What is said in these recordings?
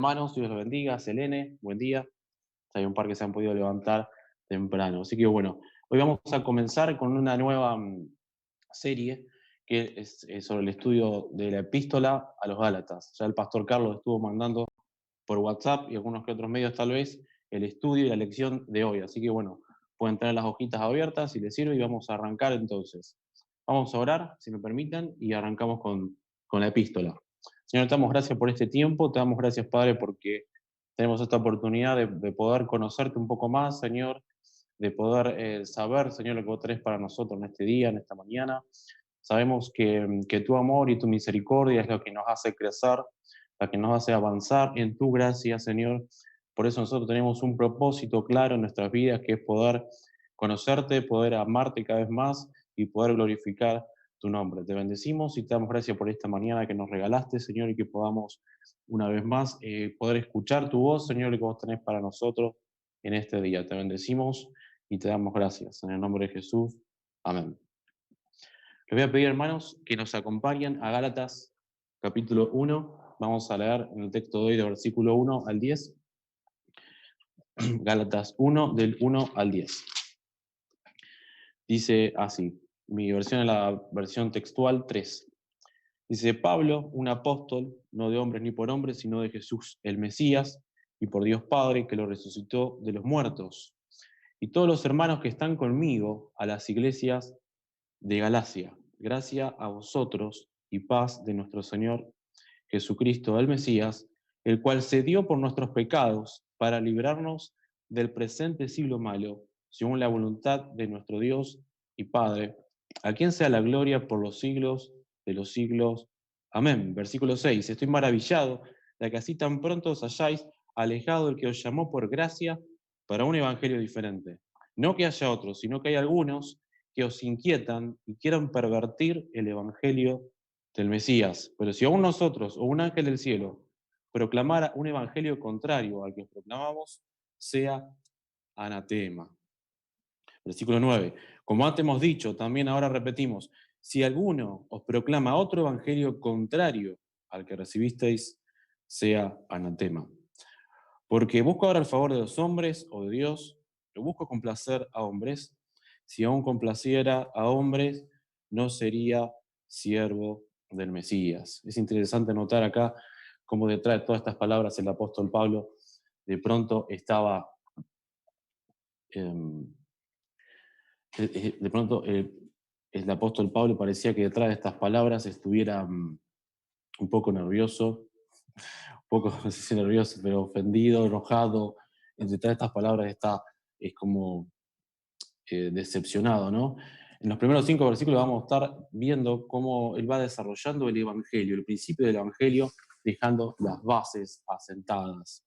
Hermanos, Dios los bendiga. Selene, buen día. Hay un par que se han podido levantar temprano. Así que bueno, hoy vamos a comenzar con una nueva serie que es sobre el estudio de la epístola a los Gálatas. Ya el pastor Carlos estuvo mandando por WhatsApp y algunos que otros medios tal vez el estudio y la lección de hoy. Así que bueno, pueden tener las hojitas abiertas si les sirve y vamos a arrancar entonces. Vamos a orar, si me permiten, y arrancamos con la epístola. Señor, te damos gracias por este tiempo, te damos gracias, Padre, porque tenemos esta oportunidad de poder conocerte un poco más, Señor, de poder saber, Señor, lo que vos tenés para nosotros en este día, en esta mañana. Sabemos que tu amor y tu misericordia es lo que nos hace crecer, lo que nos hace avanzar en tu gracia, Señor. Por eso nosotros tenemos un propósito claro en nuestras vidas, que es poder conocerte, poder amarte cada vez más y poder glorificar tu nombre. Te bendecimos y te damos gracias por esta mañana que nos regalaste, Señor, y que podamos una vez más poder escuchar tu voz, Señor, y que vos tenés para nosotros en este día. Te bendecimos y te damos gracias. En el nombre de Jesús. Amén. Les voy a pedir, hermanos, que nos acompañen a Gálatas capítulo 1. Vamos a leer en el texto de hoy del versículo 1 al 10. Gálatas 1, del 1 al 10. Dice así, mi versión es la versión textual 3. Dice, Pablo, un apóstol, no de hombres ni por hombres, sino de Jesús, el Mesías, y por Dios Padre, que lo resucitó de los muertos. Y todos los hermanos que están conmigo a las iglesias de Galacia. Gracia a vosotros y paz de nuestro Señor Jesucristo, el Mesías, el cual se dio por nuestros pecados para librarnos del presente siglo malo, según la voluntad de nuestro Dios y Padre, a quien sea la gloria por los siglos de los siglos. Amén. Versículo 6. Estoy maravillado de que así tan pronto os hayáis alejado del que os llamó por gracia para un evangelio diferente. No que haya otros, sino que hay algunos que os inquietan y quieran pervertir el evangelio del Mesías. Pero si aún nosotros o un ángel del cielo proclamara un evangelio contrario al que proclamamos, sea anatema. Versículo 9. Como antes hemos dicho, también ahora repetimos, si alguno os proclama otro evangelio contrario al que recibisteis, sea anatema. Porque busco ahora el favor de los hombres o de Dios, yo busco complacer a hombres. Si aún complaciera a hombres, no sería siervo del Mesías. Es interesante notar acá cómo detrás de todas estas palabras el apóstol Pablo de pronto estaba, de pronto el apóstol Pablo parecía que detrás de estas palabras estuviera un poco nervioso, un poco, no sé si nervioso, pero ofendido, enojado. Detrás de estas palabras es como decepcionado, ¿no? En los primeros 5 versículos vamos a estar viendo cómo él va desarrollando el Evangelio, el principio del Evangelio, dejando las bases asentadas.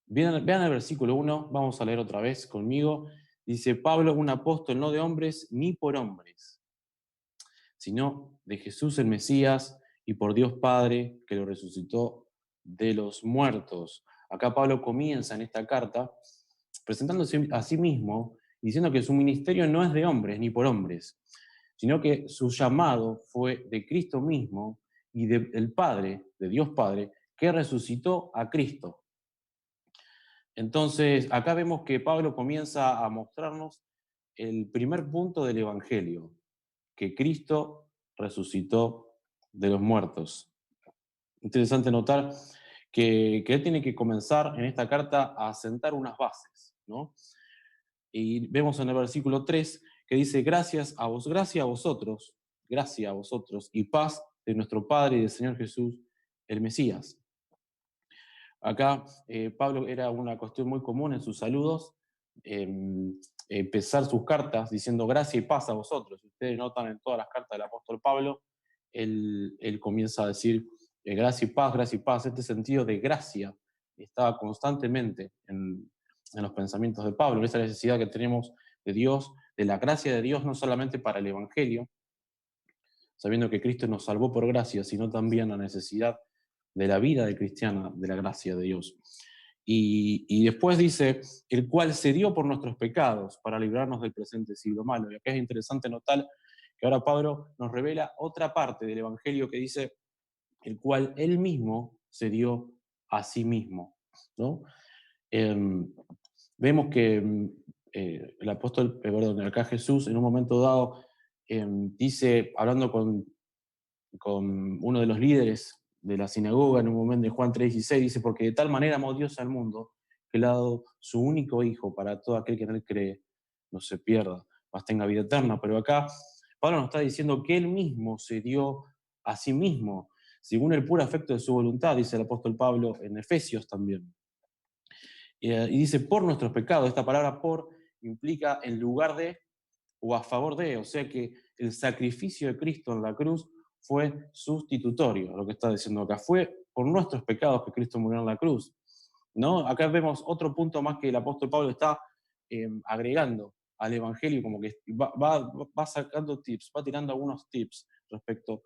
Vean el versículo 1, vamos a leer otra vez conmigo. Dice, Pablo, un apóstol no de hombres ni por hombres, sino de Jesús el Mesías y por Dios Padre que lo resucitó de los muertos. Acá Pablo comienza en esta carta presentándose a sí mismo, diciendo que su ministerio no es de hombres ni por hombres, sino que su llamado fue de Cristo mismo y del Padre, de Dios Padre, que resucitó a Cristo. Entonces, acá vemos que Pablo comienza a mostrarnos el primer punto del Evangelio, que Cristo resucitó de los muertos. Interesante notar que él tiene que comenzar en esta carta a sentar unas bases, ¿no? Y vemos en el versículo 3 que dice, gracias a vosotros, gracia a vosotros y paz de nuestro Padre y del Señor Jesús, el Mesías. Acá Pablo era una cuestión muy común en sus saludos, empezar sus cartas diciendo gracia y paz a vosotros. Si ustedes notan en todas las cartas del apóstol Pablo, él comienza a decir gracia y paz. Este sentido de gracia estaba constantemente en los pensamientos de Pablo, esa necesidad que tenemos de Dios, de la gracia de Dios, no solamente para el Evangelio, sabiendo que Cristo nos salvó por gracia, sino también la necesidad de la vida de cristiana, de la gracia de Dios. Y después dice, el cual se dio por nuestros pecados para librarnos del presente siglo malo. Y acá es interesante notar que ahora Pablo nos revela otra parte del Evangelio que dice, el cual él mismo se dio a sí mismo, ¿no? Vemos que el apóstol, perdón, acá Jesús en un momento dado dice, hablando con uno de los líderes de la sinagoga, en un momento de Juan 3:16, dice, porque de tal manera amó Dios al mundo, que le ha dado su único Hijo para todo aquel que en él cree, no se pierda, mas tenga vida eterna. Pero acá Pablo nos está diciendo que él mismo se dio a sí mismo, según el puro afecto de su voluntad, dice el apóstol Pablo en Efesios también. Y dice, por nuestros pecados. Esta palabra por implica en lugar de o a favor de, o sea que el sacrificio de Cristo en la cruz fue sustitutorio, lo que está diciendo acá. Fue por nuestros pecados que Cristo murió en la cruz, ¿no? Acá vemos otro punto más que el apóstol Pablo está agregando al Evangelio, como que va sacando tips, va tirando algunos tips respecto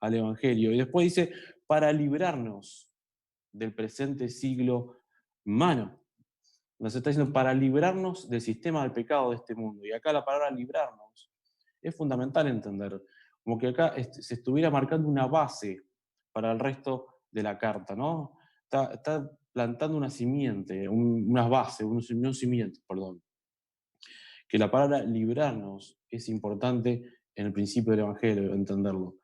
al Evangelio. Y después dice, para librarnos del presente siglo malo. Nos está diciendo para librarnos del sistema del pecado de este mundo. Y acá la palabra librarnos es fundamental entender. Como que acá se estuviera marcando una base para el resto de la carta, ¿no? Está plantando una simiente, una base, un cimiento, perdón. Que la palabra librarnos es importante en el principio del Evangelio, entenderlo.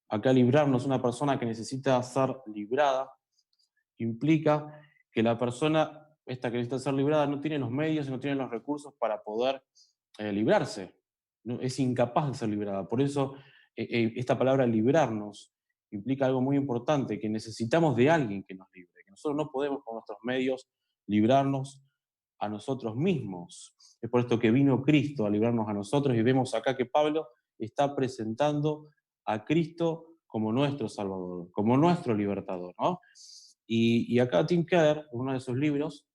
Acá librarnos, una persona que necesita ser librada, implica que la persona, esta que necesita ser librada, no tiene los medios y no tiene los recursos para poder librarse. ¿No? Es incapaz de ser librada. Por eso esta palabra librarnos implica algo muy importante, que necesitamos de alguien que nos libre, que nosotros no podemos con nuestros medios librarnos a nosotros mismos. Es por esto que vino Cristo a librarnos a nosotros y vemos acá que Pablo está presentando a Cristo como nuestro Salvador, como nuestro libertador, ¿no? Y acá Tim Keller, en uno de sus libros,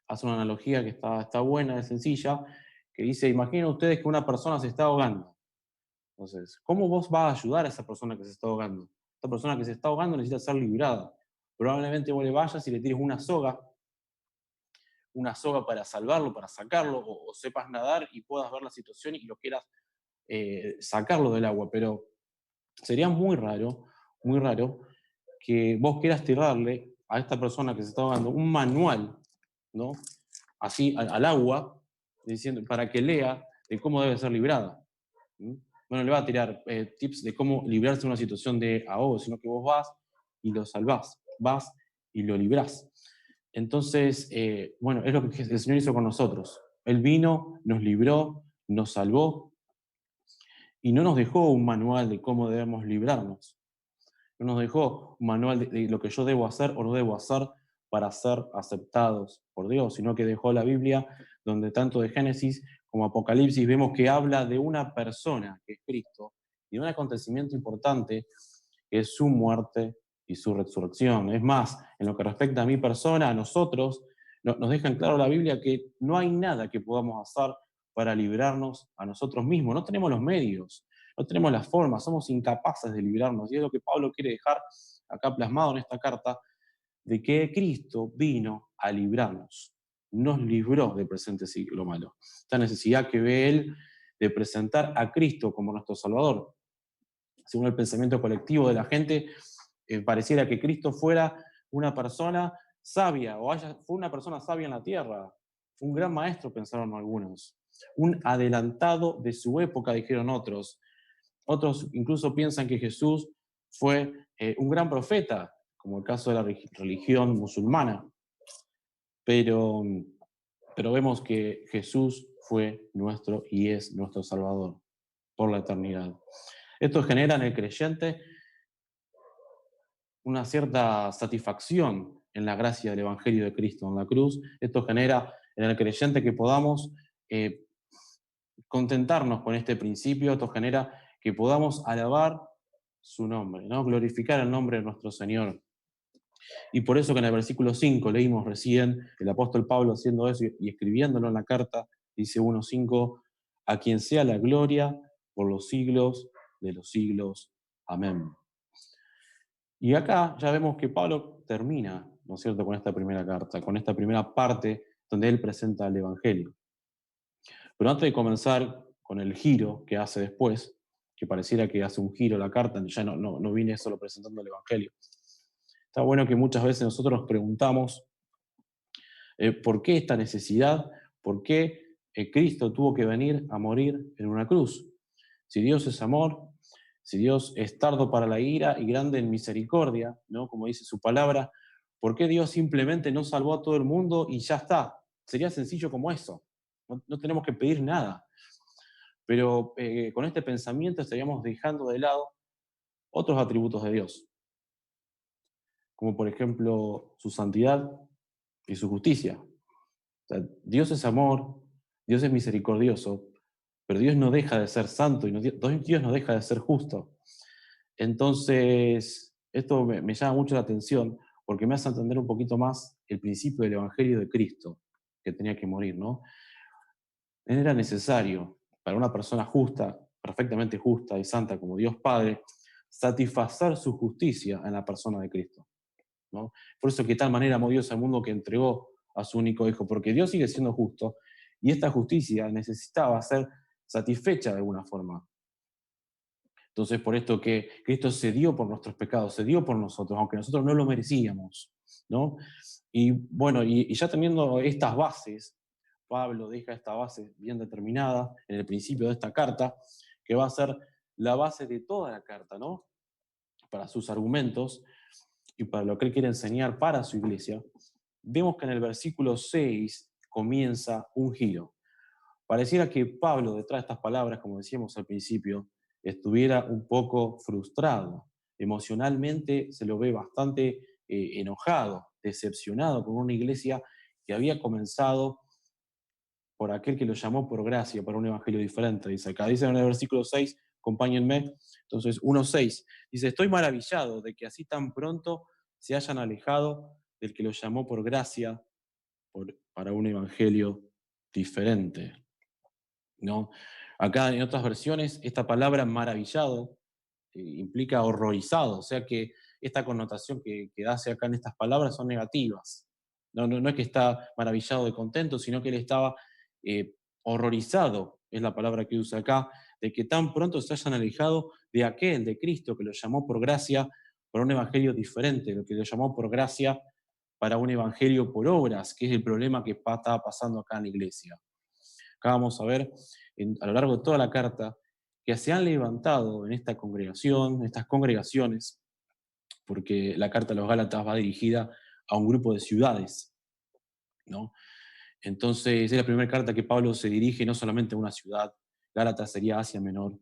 hace una analogía que está buena, es sencilla, que dice, imaginen ustedes que una persona se está ahogando. Entonces, ¿cómo vos vas a ayudar a esa persona que se está ahogando? Esta persona que se está ahogando necesita ser librada. Probablemente vos le vayas y le tires una soga para salvarlo, para sacarlo, o sepas nadar y puedas ver la situación y lo quieras sacarlo del agua. Pero sería muy raro, que vos quieras tirarle a esta persona que se está ahogando un manual, ¿no? Así al agua, diciendo, para que lea de cómo debe ser librada. ¿Mm? Bueno, le va a tirar tips de cómo librarse de una situación de ahogo, sino que vos vas y lo salvás, vas y lo librás. Entonces, bueno, es lo que el Señor hizo con nosotros. Él vino, nos libró, nos salvó y no nos dejó un manual de cómo debemos librarnos. No nos dejó un manual de lo que yo debo hacer o no debo hacer para ser aceptados por Dios, sino que dejó la Biblia donde tanto de Génesis como Apocalipsis vemos que habla de una persona, que es Cristo, y de un acontecimiento importante, que es su muerte y su resurrección. Es más, en lo que respecta a mi persona, a nosotros, nos deja en claro la Biblia que no hay nada que podamos hacer para librarnos a nosotros mismos. No tenemos los medios, no tenemos las formas, somos incapaces de librarnos. Y es lo que Pablo quiere dejar acá plasmado en esta carta, de que Cristo vino a librarnos, nos libró del presente siglo malo. Esta necesidad que ve él de presentar a Cristo como nuestro Salvador. Según el pensamiento colectivo de la gente, pareciera que Cristo fuera una persona sabia, fue una persona sabia en la tierra, fue un gran maestro, pensaron algunos, un adelantado de su época, dijeron otros. Otros incluso piensan que Jesús fue un gran profeta, como el caso de la religión musulmana. Pero, pero vemos que Jesús fue nuestro y es nuestro Salvador por la eternidad. Esto genera en el creyente una cierta satisfacción en la gracia del Evangelio de Cristo en la cruz. Esto genera en el creyente que podamos contentarnos con este principio. Esto genera que podamos alabar su nombre, ¿no? Glorificar el nombre de nuestro Señor. Y por eso que en el versículo 5 leímos recién, el apóstol Pablo haciendo eso y escribiéndolo en la carta, dice 1:5, a quien sea la gloria por los siglos de los siglos. Amén. Y acá ya vemos que Pablo termina, ¿no es cierto?, con esta primera carta, con esta primera parte donde él presenta el Evangelio. Pero antes de comenzar con el giro que hace después, que pareciera que hace un giro la carta, ya no viene solo presentando el Evangelio, Está bueno que muchas veces nosotros nos preguntamos por qué esta necesidad, por qué Cristo tuvo que venir a morir en una cruz. Si Dios es amor, si Dios es tardo para la ira y grande en misericordia, ¿no? Como dice su palabra, ¿por qué Dios simplemente no salvó a todo el mundo y ya está? Sería sencillo como eso. No tenemos que pedir nada. Pero con este pensamiento estaríamos dejando de lado otros atributos de Dios, como por ejemplo su santidad y su justicia. O sea, Dios es amor, Dios es misericordioso, pero Dios no deja de ser santo y Dios no deja de ser justo. Entonces, esto me llama mucho la atención porque me hace entender un poquito más el principio del Evangelio de Cristo, que tenía que morir, ¿no? Era necesario para una persona justa, perfectamente justa y santa como Dios Padre, satisfacer su justicia en la persona de Cristo, ¿no? Por eso que de tal manera amó Dios al mundo que entregó a su único Hijo, porque Dios sigue siendo justo y esta justicia necesitaba ser satisfecha de alguna forma. Entonces, por esto que Cristo se dio por nuestros pecados, se dio por nosotros, aunque nosotros no lo merecíamos, ¿no? Y bueno, y ya teniendo estas bases, Pablo deja esta base bien determinada en el principio de esta carta, que va a ser la base de toda la carta, ¿no? Para sus argumentos y para lo que él quiere enseñar para su iglesia. Vemos que en el versículo 6 comienza un giro. Pareciera que Pablo, detrás de estas palabras, como decíamos al principio, estuviera un poco frustrado. Emocionalmente se lo ve bastante enojado, decepcionado con una iglesia que había comenzado por aquel que lo llamó por gracia, para un evangelio diferente. Dice acá, dice en el versículo 6, acompáñenme, entonces 1:6, dice, estoy maravillado de que así tan pronto se hayan alejado del que lo llamó por gracia para un evangelio diferente. ¿No? Acá en otras versiones, esta palabra maravillado implica horrorizado, o sea que esta connotación que hace acá en estas palabras son negativas. No es que está maravillado de contento, sino que él estaba eh, horrorizado, es la palabra que usa acá, de que tan pronto se hayan alejado de aquel, de Cristo, que lo llamó por gracia para un evangelio diferente, lo que lo llamó por gracia para un evangelio por obras, que es el problema que está pasando acá en la iglesia. Acá vamos a ver a lo largo de toda la carta que se han levantado en esta congregación, en estas congregaciones, porque la carta de los Gálatas va dirigida a un grupo de ciudades, ¿no? Entonces es la primera carta que Pablo se dirige no solamente a una ciudad, Gálatas sería Asia Menor,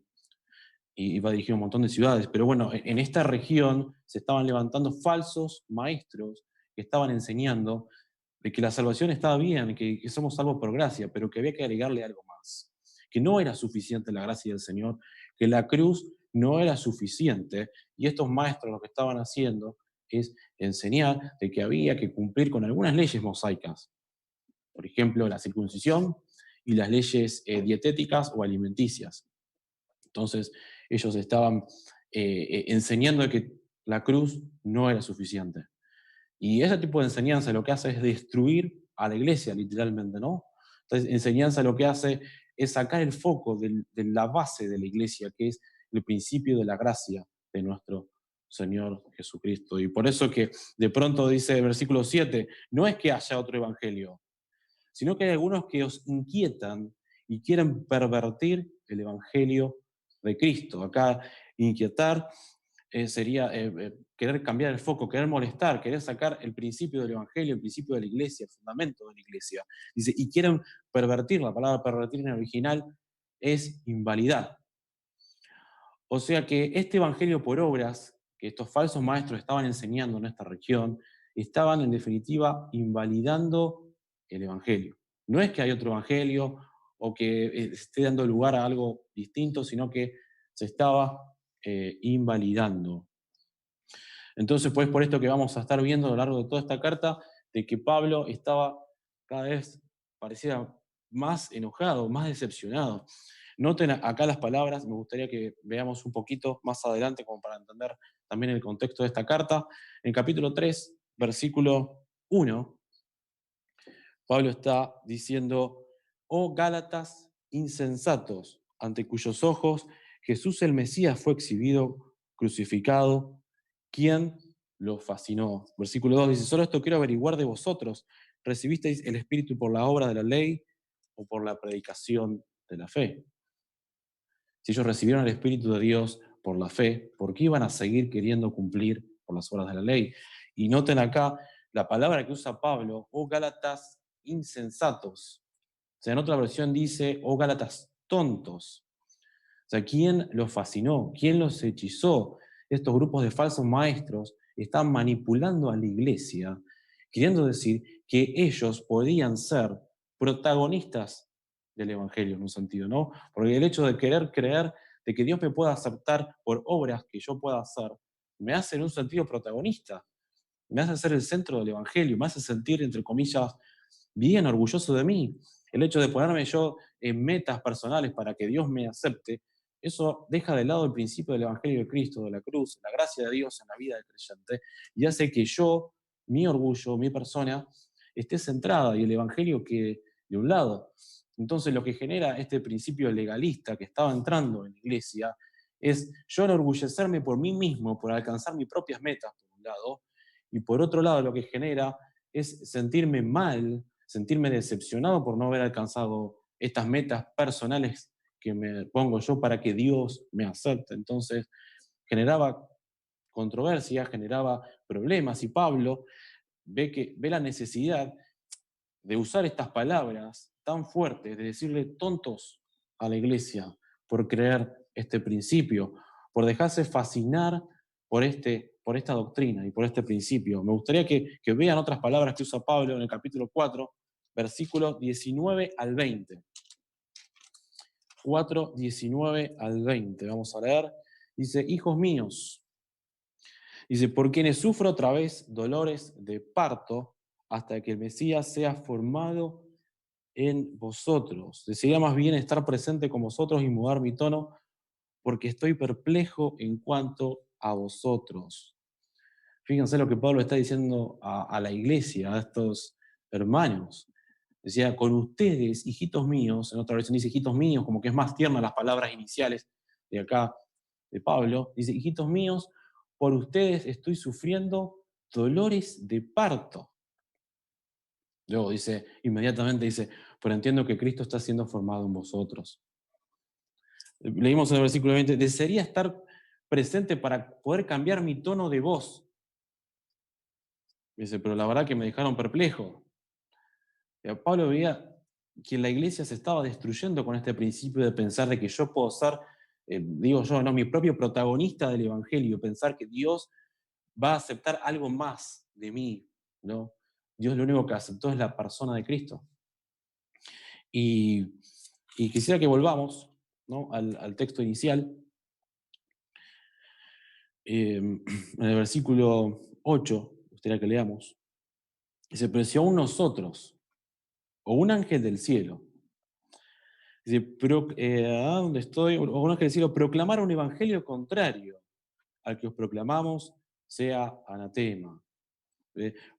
y va dirigido a un montón de ciudades, pero bueno, en esta región se estaban levantando falsos maestros que estaban enseñando de que la salvación estaba bien, que somos salvos por gracia, pero que había que agregarle algo más, que no era suficiente la gracia del Señor, que la cruz no era suficiente, y estos maestros lo que estaban haciendo es enseñar de que había que cumplir con algunas leyes mosaicas, por ejemplo, la circuncisión y las leyes dietéticas o alimenticias. Entonces, ellos estaban enseñando que la cruz no era suficiente. Y ese tipo de enseñanza lo que hace es destruir a la iglesia, literalmente, ¿no? Entonces, enseñanza lo que hace es sacar el foco de la base de la iglesia, que es el principio de la gracia de nuestro Señor Jesucristo. Y por eso que de pronto dice el versículo 7, no es que haya otro evangelio, sino que hay algunos que os inquietan y quieren pervertir el evangelio de Cristo. Acá inquietar sería querer cambiar el foco, querer molestar, querer sacar el principio del Evangelio, el principio de la iglesia, el fundamento de la iglesia. Dice, y quieren pervertir, la palabra pervertir en el original es invalidar. O sea que este Evangelio por obras, que estos falsos maestros estaban enseñando en esta región, estaban en definitiva invalidando el Evangelio. No es que hay otro Evangelio o que esté dando lugar a algo distinto, sino que se estaba invalidando. Entonces, pues por esto que vamos a estar viendo a lo largo de toda esta carta, de que Pablo estaba cada vez, parecía más enojado, más decepcionado. Noten acá las palabras, me gustaría que veamos un poquito más adelante como para entender también el contexto de esta carta. En capítulo 3, versículo 1, Pablo está diciendo, oh Gálatas insensatos, ante cuyos ojos Jesús el Mesías fue exhibido, crucificado, ¿quién los fascinó. Versículo 2 dice, solo esto quiero averiguar de vosotros. ¿Recibisteis el Espíritu por la obra de la ley o por la predicación de la fe? Si ellos recibieron el Espíritu de Dios por la fe, ¿por qué iban a seguir queriendo cumplir por las obras de la ley? Y noten acá la palabra que usa Pablo, oh Gálatas insensatos. O sea, en otra versión dice, oh Gálatas tontos. O sea, ¿quién los fascinó? ¿Quién los hechizó? Estos grupos de falsos maestros están manipulando a la iglesia, queriendo decir que ellos podían ser protagonistas del Evangelio en un sentido, ¿no? Porque el hecho de querer creer de que Dios me pueda aceptar por obras que yo pueda hacer, me hace en un sentido protagonista, me hace ser el centro del Evangelio, me hace sentir, entre comillas, bien orgulloso de mí. El hecho de ponerme yo en metas personales para que Dios me acepte, eso deja de lado el principio del Evangelio de Cristo, de la cruz, la gracia de Dios en la vida del creyente, y hace que yo, mi orgullo, mi persona, esté centrada y el Evangelio quede de un lado. Entonces lo que genera este principio legalista que estaba entrando en la iglesia es yo enorgullecerme por mí mismo, por alcanzar mis propias metas, por un lado, y por otro lado lo que genera es sentirme mal, sentirme decepcionado por no haber alcanzado estas metas personales que me pongo yo para que Dios me acepte. Entonces generaba controversia, generaba problemas y Pablo ve la necesidad de usar estas palabras tan fuertes, de decirle tontos a la iglesia por creer este principio, por dejarse fascinar por esta doctrina y por este principio. Me gustaría que vean otras palabras que usa Pablo en el capítulo 4, versículos 19 al 20. 4, 19 al 20. Vamos a leer. Dice, hijos míos, dice, por quienes sufro otra vez dolores de parto hasta que el Mesías sea formado en vosotros. Desearía más bien estar presente con vosotros y mudar mi tono porque estoy perplejo en cuanto a vosotros. Fíjense lo que Pablo está diciendo a la iglesia, a estos hermanos. Decía, con ustedes, hijitos míos, en otra versión dice hijitos míos, como que es más tierna las palabras iniciales de acá, de Pablo. Dice, hijitos míos, por ustedes estoy sufriendo dolores de parto. Luego dice, inmediatamente dice, pero entiendo que Cristo está siendo formado en vosotros. Leímos en el versículo 20, desearía estar presente para poder cambiar mi tono de voz. Dice, pero la verdad que me dejaron perplejo. Pablo veía que la iglesia se estaba destruyendo con este principio de pensar de que yo puedo ser, digo yo, no, mi propio protagonista del Evangelio, pensar que Dios va a aceptar algo más de mí, ¿no? Dios lo único que aceptó es la persona de Cristo. Y, y quisiera que volvamos, ¿no?, al texto inicial. En el versículo 8, me gustaría que leamos. Dice, pero si aún nosotros, o un ángel del cielo, dice, ¿dónde estoy? O un ángel del cielo, proclamar un evangelio contrario al que os proclamamos, sea anatema.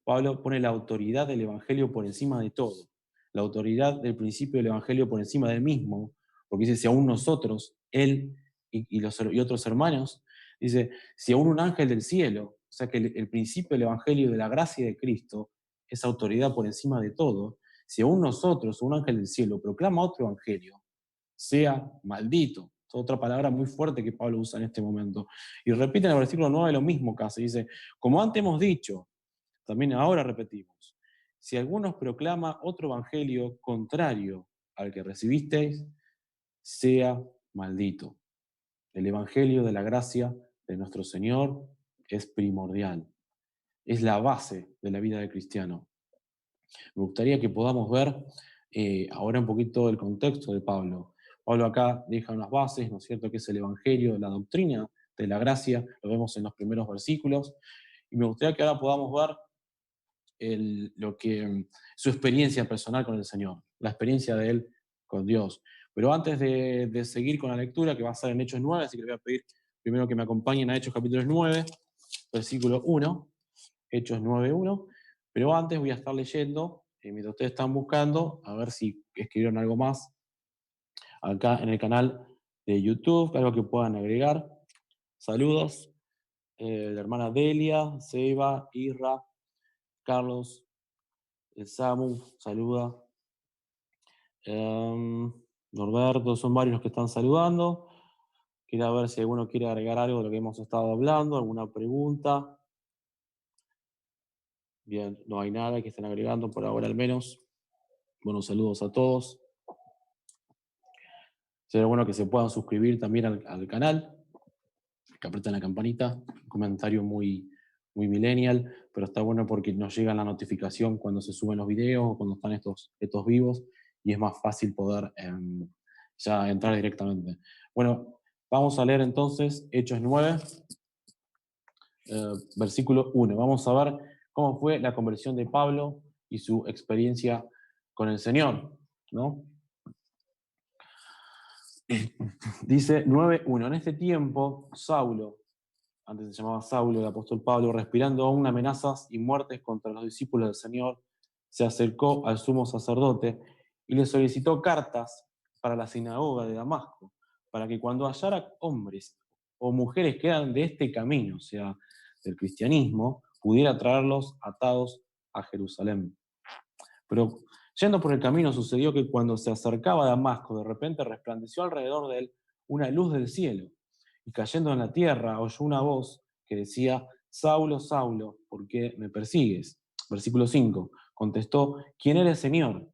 Pablo pone la autoridad del evangelio por encima de todo, la autoridad del principio del evangelio por encima del mismo, porque dice, si aún nosotros, él y otros hermanos, dice, si aún un ángel del cielo, o sea que el principio del evangelio de la gracia de Cristo es autoridad por encima de todo, si aún nosotros, un ángel del cielo, proclama otro evangelio, sea maldito. Es otra palabra muy fuerte que Pablo usa en este momento. Y repite en el versículo 9 lo mismo casi, dice, como antes hemos dicho, también ahora repetimos, si alguno proclama otro evangelio contrario al que recibisteis, sea maldito. El evangelio de la gracia de nuestro Señor es primordial, es la base de la vida del cristiano. Me gustaría que podamos ver ahora un poquito el contexto de Pablo. Pablo acá deja unas bases, ¿no es cierto?, que es el evangelio, la doctrina de la gracia, lo vemos en los primeros versículos, y me gustaría que ahora podamos ver su experiencia personal con el Señor, la experiencia de él con Dios. Pero antes de seguir con la lectura, que va a ser en Hechos 9, así que le voy a pedir primero que me acompañen a Hechos capítulo 9, versículo 1, Hechos 9:1, pero antes voy a estar leyendo, mientras ustedes están buscando, a ver si escribieron algo más acá en el canal de YouTube, algo que puedan agregar. Saludos. la hermana Delia, Seba, Irra, Carlos, Samu, saluda. Norberto, son varios los que están saludando. Quiero ver si alguno quiere agregar algo de lo que hemos estado hablando, alguna pregunta. Bien, no hay nada que estén agregando por ahora al menos. Buenos saludos a todos. Sería bueno que se puedan suscribir también al canal, que aprieten la campanita. Un comentario muy millennial, pero está bueno porque nos llega la notificación cuando se suben los videos o cuando están estos vivos y es más fácil poder ya entrar directamente. Bueno, vamos a leer entonces Hechos 9, versículo 1. Vamos a ver cómo fue la conversión de Pablo y su experiencia con el Señor, ¿no? Dice 9:1. En este tiempo, Saulo, antes se llamaba Saulo, el apóstol Pablo, respirando aún amenazas y muertes contra los discípulos del Señor, se acercó al sumo sacerdote y le solicitó cartas para la sinagoga de Damasco, para que cuando hallara hombres o mujeres que eran de este camino, o sea, del cristianismo, pudiera traerlos atados a Jerusalén. Pero yendo por el camino sucedió que cuando se acercaba a Damasco, de repente resplandeció alrededor de él una luz del cielo, y cayendo en la tierra oyó una voz que decía: Saulo, Saulo, ¿por qué me persigues? Versículo 5, contestó: ¿Quién eres, Señor?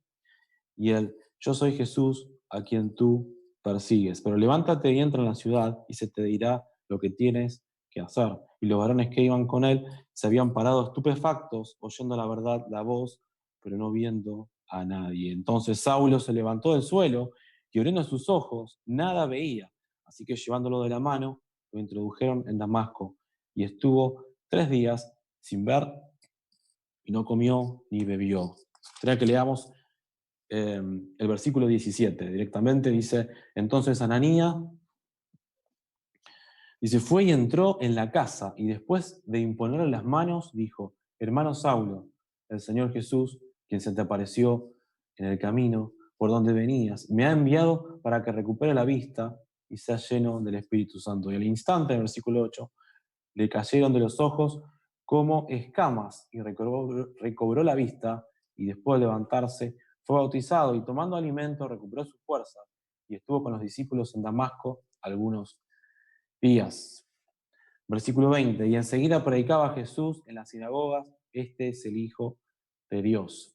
Y él: yo soy Jesús, a quien tú persigues. Pero levántate y entra en la ciudad, y se te dirá lo que tienes que hacer. Y los varones que iban con él se habían parado estupefactos, oyendo la verdad, la voz, pero no viendo a nadie. Entonces Saulo se levantó del suelo y abriendo sus ojos, nada veía. Así que llevándolo de la mano, lo introdujeron en Damasco. Y estuvo 3 días sin ver, y no comió ni bebió. Será que leamos el versículo 17 directamente. Dice: entonces Ananías, dice, fue y entró en la casa, y después de imponerle las manos, dijo: hermano Saulo, el Señor Jesús, quien se te apareció en el camino por donde venías, me ha enviado para que recupere la vista y sea lleno del Espíritu Santo. Y al instante, en el versículo 8, le cayeron de los ojos como escamas y recobró la vista, y después de levantarse fue bautizado, y tomando alimento recuperó su fuerza, y estuvo con los discípulos en Damasco algunos días. Versículo 20, y enseguida predicaba Jesús en las sinagogas: este es el Hijo de Dios.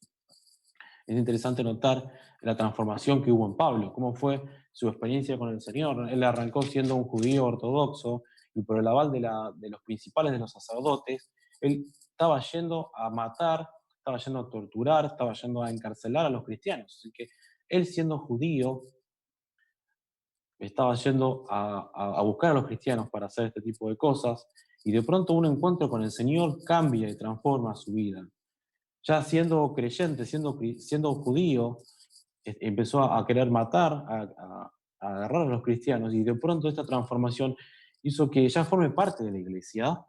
Es interesante notar la transformación que hubo en Pablo, cómo fue su experiencia con el Señor. Él arrancó siendo un judío ortodoxo, y por el aval de los principales de los sacerdotes, él estaba yendo a matar, estaba yendo a torturar, estaba yendo a encarcelar a los cristianos. Así que él, siendo judío, estaba yendo a buscar a los cristianos para hacer este tipo de cosas, y de pronto un encuentro con el Señor cambia y transforma su vida. Ya siendo creyente, siendo judío, empezó a querer matar, a agarrar a los cristianos, y de pronto esta transformación hizo que ya forme parte de la iglesia,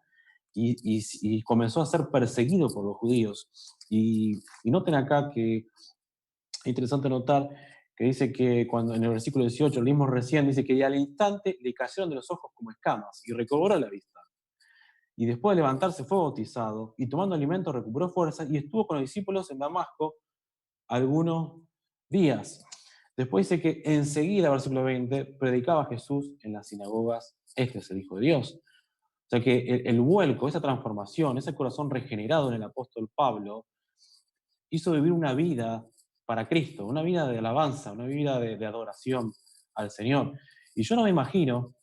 y comenzó a ser perseguido por los judíos. Y noten acá que es interesante notar que dice que cuando en el versículo 18, lo mismo recién, dice que al instante le cayeron de los ojos como escamas y recobró la vista. Y después de levantarse fue bautizado, y tomando alimento recuperó fuerzas, y estuvo con los discípulos en Damasco algunos días. Después dice que enseguida, versículo 20, predicaba Jesús en las sinagogas: este es el Hijo de Dios. O sea que el vuelco, esa transformación, ese corazón regenerado en el apóstol Pablo, hizo vivir una vida para Cristo, una vida de alabanza, una vida de adoración al Señor. Y yo no me imagino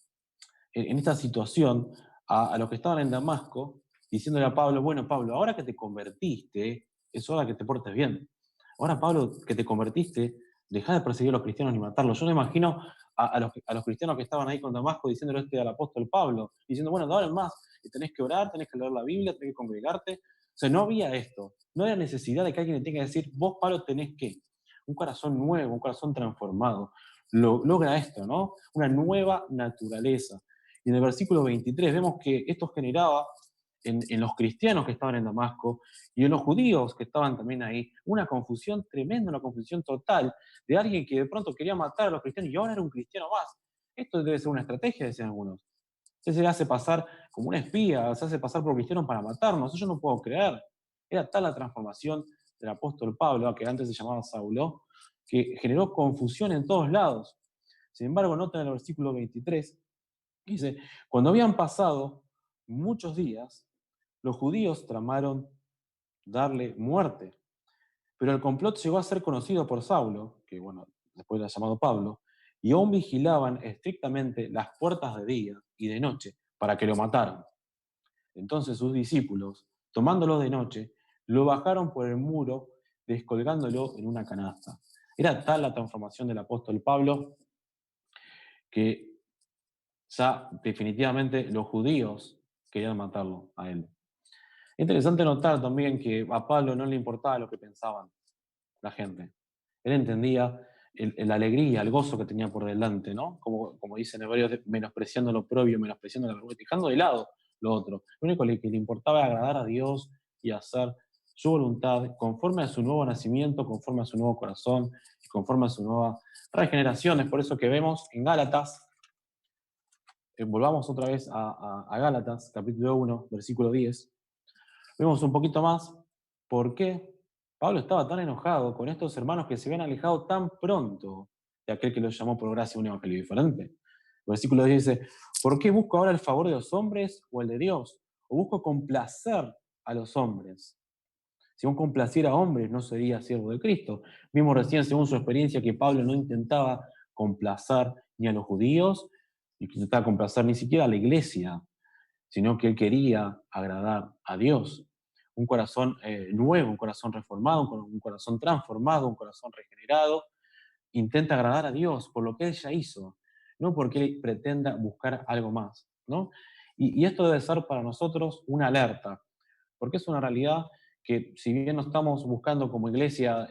en esta situación a los que estaban en Damasco diciéndole a Pablo: bueno, Pablo, ahora que te convertiste, es hora que te portes bien. Ahora, Pablo, que te convertiste, dejá de perseguir a los cristianos ni matarlos. Yo me imagino a los cristianos que estaban ahí con Damasco diciéndole al apóstol Pablo, diciendo: bueno, no hablen más, tenés que orar, tenés que leer la Biblia, tenés que congregarte. O sea, no había esto, no había necesidad de que alguien le tenga que decir: vos, Pablo, tenés que. Un corazón nuevo, un corazón transformado, logra esto, ¿no? Una nueva naturaleza. Y en el versículo 23 vemos que esto generaba en los cristianos que estaban en Damasco y en los judíos que estaban también ahí una confusión tremenda, una confusión total de alguien que de pronto quería matar a los cristianos y ahora era un cristiano más. Esto debe ser una estrategia, decían algunos. Se le hace pasar como un espía, se hace pasar por cristiano para matarnos. Eso yo no puedo creer. Era tal la transformación del apóstol Pablo, que antes se llamaba Saulo, que generó confusión en todos lados. Sin embargo, nota en el versículo 23, dice, cuando habían pasado muchos días, los judíos tramaron darle muerte. Pero el complot llegó a ser conocido por Saulo, que bueno, después era llamado Pablo, y aún vigilaban estrictamente las puertas de día y de noche para que lo mataran. Entonces sus discípulos, tomándolo de noche, lo bajaron por el muro, descolgándolo en una canasta. Era tal la transformación del apóstol Pablo que ya definitivamente los judíos querían matarlo a él. Es interesante notar también que a Pablo no le importaba lo que pensaban la gente. Él entendía la alegría, el gozo que tenía por delante, ¿no? Como dicen Hebreos, menospreciando lo propio, menospreciando la vergüenza, dejando de lado lo otro. Lo único que le importaba era agradar a Dios y hacer su voluntad conforme a su nuevo nacimiento, conforme a su nuevo corazón y conforme a su nueva regeneración. Es por eso que vemos en Gálatas, volvamos otra vez a Gálatas, capítulo 1, versículo 10, vemos un poquito más por qué Pablo estaba tan enojado con estos hermanos que se habían alejado tan pronto de aquel que los llamó por gracia a un evangelio diferente. El versículo 10 dice, ¿por qué busco ahora el favor de los hombres o el de Dios? ¿O busco complacer a los hombres? Si aún complaciera a hombres, no sería siervo de Cristo. Vimos recién, según su experiencia, que Pablo no intentaba complacer ni a los judíos, ni intentaba complacer ni siquiera a la iglesia, sino que él quería agradar a Dios. Un corazón nuevo, un corazón reformado, un corazón transformado, un corazón regenerado, intenta agradar a Dios por lo que él ya hizo, no porque él pretenda buscar algo más, ¿no? Y esto debe ser para nosotros una alerta, porque es una realidad que si bien no estamos buscando como iglesia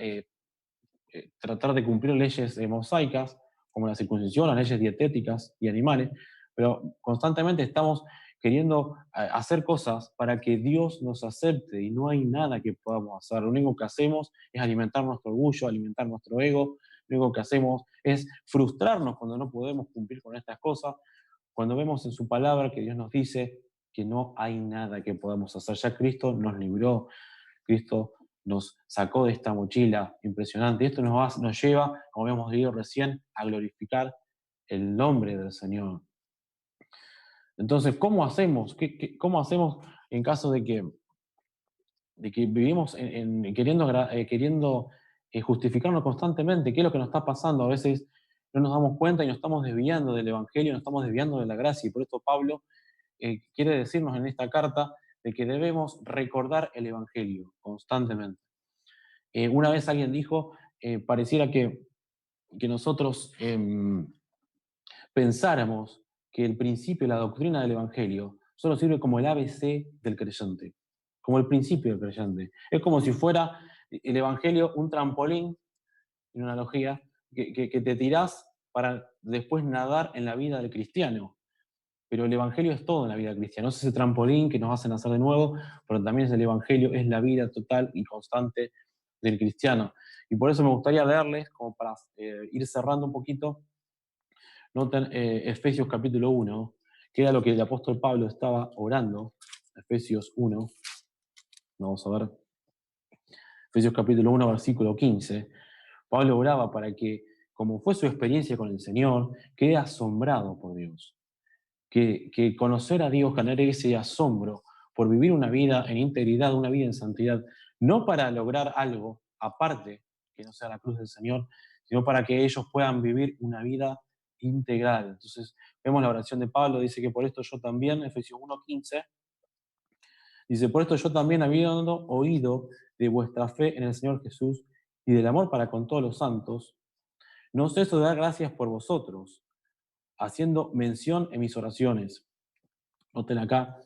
tratar de cumplir leyes mosaicas, como la circuncisión, las leyes dietéticas y animales, pero constantemente estamos queriendo hacer cosas para que Dios nos acepte y no hay nada que podamos hacer. Lo único que hacemos es alimentar nuestro orgullo, alimentar nuestro ego, lo único que hacemos es frustrarnos cuando no podemos cumplir con estas cosas, cuando vemos en su palabra que Dios nos dice que no hay nada que podamos hacer. Ya Cristo nos libró, Cristo nos sacó de esta mochila impresionante. Esto nos lleva, como habíamos leído recién, a glorificar el nombre del Señor. Entonces, ¿cómo hacemos? ¿Cómo hacemos en caso de que vivimos queriendo justificarnos constantemente? ¿Qué es lo que nos está pasando? A veces no nos damos cuenta y nos estamos desviando del Evangelio, nos estamos desviando de la gracia. Y por esto Pablo quiere decirnos en esta carta de que debemos recordar el Evangelio constantemente. Una vez alguien dijo, pareciera que nosotros pensáramos que el principio, la doctrina del Evangelio, solo sirve como el ABC del creyente, como el principio del creyente. Es como si fuera el Evangelio un trampolín, en una analogía, que te tirás para después nadar en la vida del cristiano. Pero el Evangelio es todo en la vida cristiana. No es ese trampolín que nos hace nacer de nuevo, pero también es el Evangelio, es la vida total y constante del cristiano. Y por eso me gustaría leerles, como para ir cerrando un poquito, noten Efesios capítulo 1, que era lo que el apóstol Pablo estaba orando. Efesios 1, vamos a ver. Efesios capítulo 1, versículo 15. Pablo oraba para que, como fue su experiencia con el Señor, quede asombrado por Dios. Que conocer a Dios, ganar ese asombro por vivir una vida en integridad, una vida en santidad, no para lograr algo aparte que no sea la cruz del Señor, sino para que ellos puedan vivir una vida integral. Entonces, vemos la oración de Pablo, dice que por esto yo también, Efesios 1:15, dice, por esto yo también, habiendo oído de vuestra fe en el Señor Jesús y del amor para con todos los santos, no ceso de dar gracias por vosotros, haciendo mención en mis oraciones. Noten acá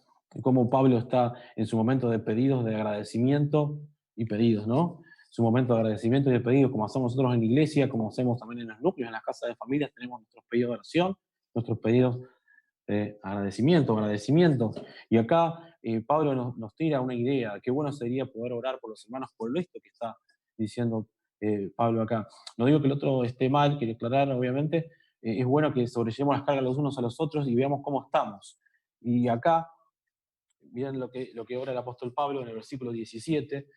cómo Pablo está en su momento de pedidos, de agradecimiento y pedidos, ¿no? Su momento de agradecimiento y de pedidos, como hacemos nosotros en la iglesia, como hacemos también en los núcleos, en las casas de familias, tenemos nuestros pedidos de oración, nuestros pedidos de agradecimiento. Y acá Pablo nos tira una idea, qué bueno sería poder orar por los hermanos por esto que está diciendo Pablo acá. No digo que el otro esté mal, quiero aclarar, obviamente, es bueno que sobrellevemos las cargas los unos a los otros y veamos cómo estamos. Y acá, miren lo que ora el apóstol Pablo en el versículo 17,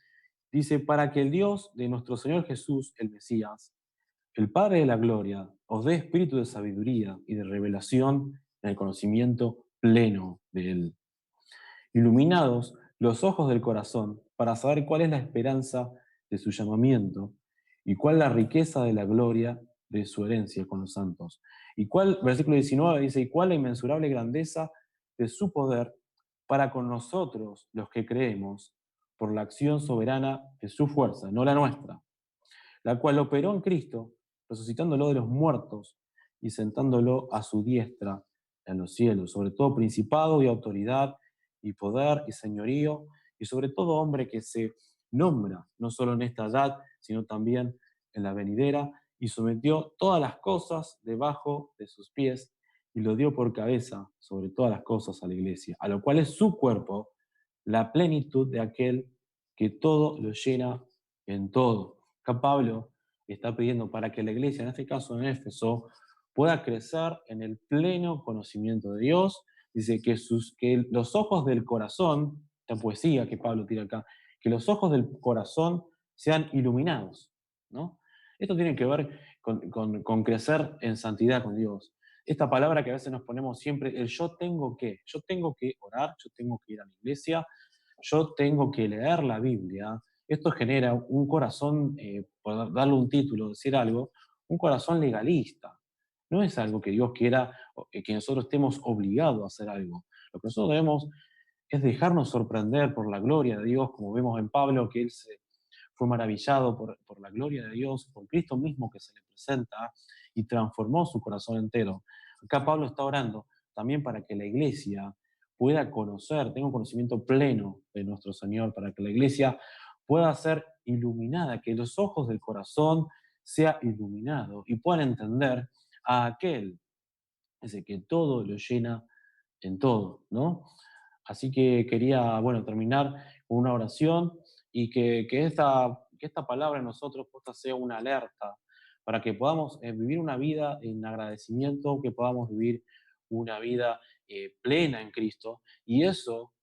dice, para que el Dios de nuestro Señor Jesús, el Mesías, el Padre de la gloria, os dé espíritu de sabiduría y de revelación en el conocimiento pleno de Él. Iluminados los ojos del corazón para saber cuál es la esperanza de su llamamiento y cuál la riqueza de la gloria de su herencia con los santos. Y cuál, versículo 19 dice, y cuál la inmensurable grandeza de su poder para con nosotros los que creemos por la acción soberana de su fuerza, no la nuestra, la cual operó en Cristo, resucitándolo de los muertos y sentándolo a su diestra en los cielos, sobre todo principado y autoridad y poder y señorío, y sobre todo hombre que se nombra, no solo en esta edad, sino también en la venidera, y sometió todas las cosas debajo de sus pies, y lo dio por cabeza sobre todas las cosas a la iglesia, a lo cual es su cuerpo, la plenitud de aquel que todo lo llena en todo. Acá Pablo está pidiendo para que la iglesia, en este caso en Éfeso, pueda crecer en el pleno conocimiento de Dios. Dice que los ojos del corazón, esta poesía que Pablo tira acá, que los ojos del corazón sean iluminados, ¿no? Esto tiene que ver con crecer en santidad con Dios. Esta palabra que a veces nos ponemos siempre, el yo tengo que orar, yo tengo que ir a la iglesia, yo tengo que leer la Biblia. Esto genera un corazón, por darle un título, decir algo, un corazón legalista. No es algo que Dios quiera, que nosotros estemos obligados a hacer algo. Lo que nosotros debemos es dejarnos sorprender por la gloria de Dios, como vemos en Pablo, que él se fue maravillado por la gloria de Dios, por Cristo mismo que se le presenta y transformó su corazón entero. Acá Pablo está orando también para que la iglesia pueda conocer, tenga un conocimiento pleno de nuestro Señor, para que la iglesia pueda ser iluminada, que los ojos del corazón sea iluminado y puedan entender a aquel, ese que todo lo llena en todo, ¿no? Así que quería, bueno, terminar con una oración y que esta palabra en nosotros pueda ser una alerta para que podamos vivir una vida en agradecimiento, que podamos vivir una vida plena en Cristo. Y eso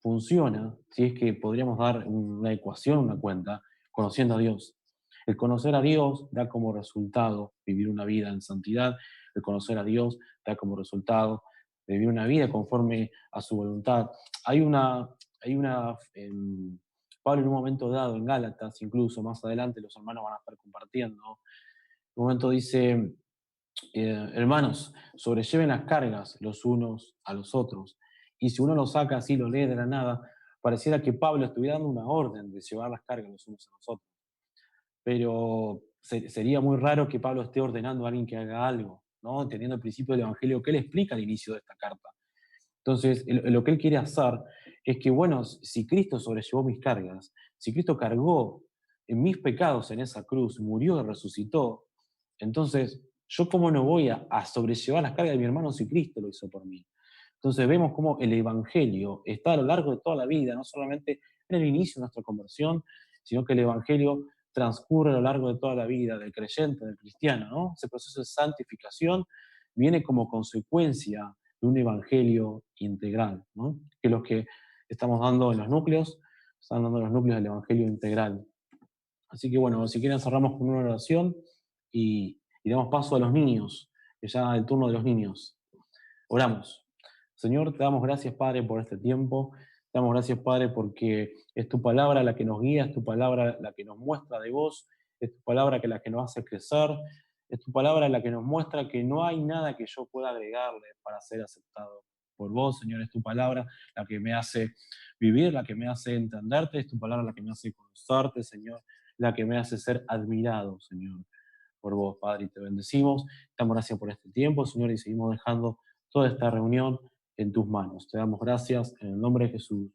funciona si es que podríamos dar una ecuación, una cuenta, conociendo a Dios. El conocer a Dios da como resultado vivir una vida en santidad. El conocer a Dios da como resultado vivir una vida conforme a su voluntad. Pablo en un momento dado, en Gálatas, incluso más adelante los hermanos van a estar compartiendo, en un momento dice, hermanos, sobrelleven las cargas los unos a los otros. Y si uno lo saca así, lo lee de la nada, pareciera que Pablo estuviera dando una orden de llevar las cargas los unos a los otros. Pero sería muy raro que Pablo esté ordenando a alguien que haga algo, ¿no? Teniendo el principio del Evangelio que él explica al inicio de esta carta. Entonces, lo que él quiere hacer es que, bueno, si Cristo sobrellevó mis cargas, si Cristo cargó en mis pecados en esa cruz, murió y resucitó, entonces, ¿yo cómo no voy a sobrellevar las cargas de mi hermano si Cristo lo hizo por mí? Entonces vemos cómo el Evangelio está a lo largo de toda la vida, no solamente en el inicio de nuestra conversión, sino que el Evangelio transcurre a lo largo de toda la vida del creyente, del cristiano, ¿no? Ese proceso de santificación viene como consecuencia de un Evangelio integral, ¿no? Que los que estamos dando en los núcleos, están dando los núcleos del Evangelio integral. Así que bueno, si quieren cerramos con una oración y damos paso a los niños, que ya es el turno de los niños. Oramos. Señor, te damos gracias, Padre, por este tiempo. Te damos gracias, Padre, porque es tu palabra la que nos guía, es tu palabra la que nos muestra de vos, es tu palabra la que nos hace crecer, es tu palabra la que nos muestra que no hay nada que yo pueda agregarle para ser aceptado por vos, Señor. Es tu palabra la que me hace vivir, la que me hace entenderte, es tu palabra la que me hace conocerte, Señor, la que me hace ser admirado, Señor, por vos, Padre, y te bendecimos. Te damos gracias por este tiempo, Señor, y seguimos dejando toda esta reunión en tus manos. Te damos gracias en el nombre de Jesús.